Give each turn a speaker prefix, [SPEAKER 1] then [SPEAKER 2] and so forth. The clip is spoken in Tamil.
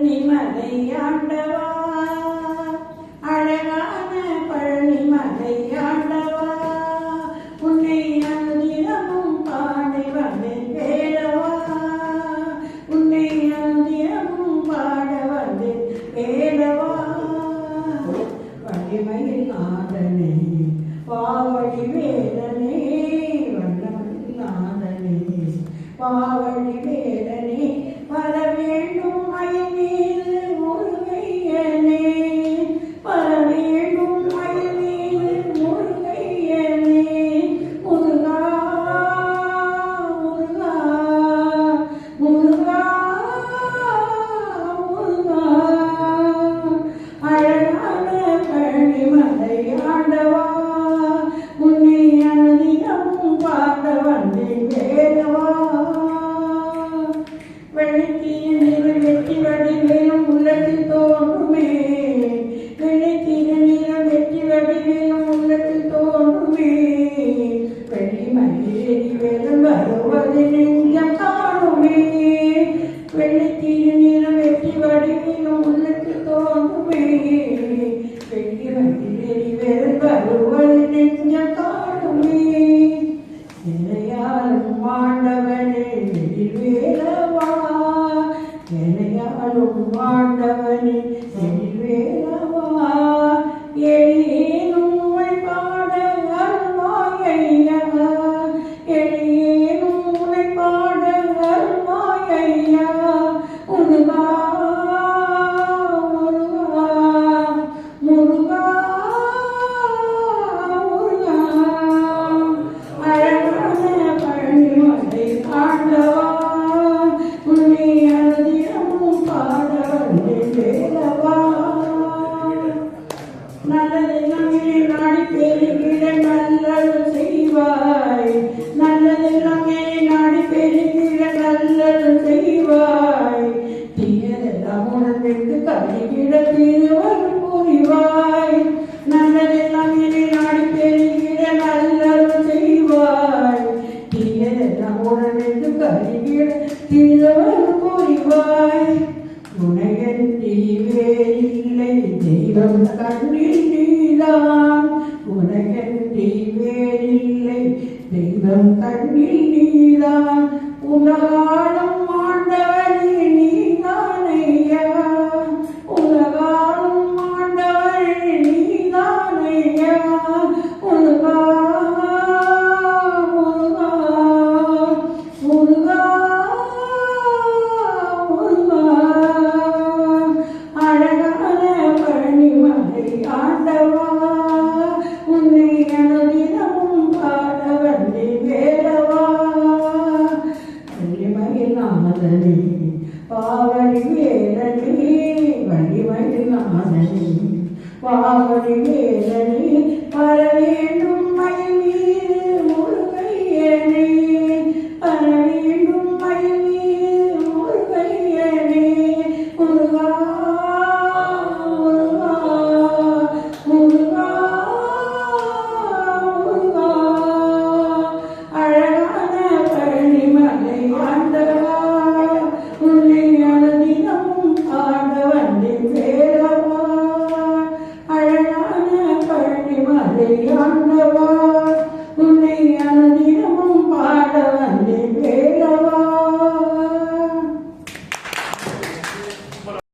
[SPEAKER 1] பழனிமலை ஆண்டவா, அழகான பழனிமலை ஆண்டவா, உன்னை அனுதினமும் பாடி வந்தேன் வேலவா, உன்னை அனுதினமும் பாட வந்தேன் வேலவா. வள்ளிமயில் நாதனே பாவடி வேலனே, வண்ணமயில் நாதனே பாவடி வேலனே, வர வேண்டும் மயில் மீது முருகையனே, வர வேண்டும் மயில் மீது முருகையனே, முருகா முருகா முருகா முருகா. அழகான பழனிமலை ஆண்டவா, உன்னை அனுதினமும் பாட வந்தேன் வேலவா. வெள்ளித்தீய நிறம் வெற்றி வடிவேலும் உள்ளத்தில் தோன்றுமே, வெள்ளித்தீய நிறம் வெற்றி வடிவேலும் உள்ளத்தில் தோன்றுமே, வெள்ளிமயில் வேலும் வருவது நெஞ்சம் காணுமே, வெள்ளித்தீய நிறம் வெற்றி வடிவேலும் உள்ளத்தில் தோன்றுமே, வெள்ளிமயில் வேலும் வருவது நெஞ்சம் காணுமே. இளையாளும் ஆண்டவனே வேலவா, இளையாளும் ஆண்டவனே வேலவா, எளியேனும் உம்மை பாட அருள்வாயையா, எளியேனும் உம்மை பாட அருள்வாயையா, முருகா முருகா முருகா முருகா. அழகான பழனிமலை ஆண்டவா, உன்னை அனுதினமும் பாட வந்தேன் வேலவா. நல்லதெல்லாம் என்னை நாடி பெருகிட நல்லது செய்வாய், நல்லதெல்லாம் என்னை நாடி பெருகிட நல்லது செய்வாய், தீயதெல்லாம் உணர்விற்கு கருகிட திருவருள் புரிவாய், நல்லதெல்லாம் என்னை நாடி பெருகிட நல்லது செய்வாய், தீயதெல்லாம் உணர்விற்கு கருகிட திருவருள் புரிவாய். உனையன்றி வேறில்லை தெய்வம் கண்ணில் நீதான், உனையன்றி வேறில்லை தெய்வம் கண்ணில் நீதான், உலகாலும் ஆண்டவனே நீதானையா, உலகாலும் ஆண்டவனே நீதானையா, முருகா முருகா முருகா முருகா. அழகான பழனிமலை ஆண்டவா, உன்னை அனுதினமும் பாட வந்தேன் வேலவா. வள்ளிமயில் நாதனே பாவடி வேலனே, வள்ளிமயில் நாதனே பாவடி வேலனே, வர வேண்டும் மயில் மீது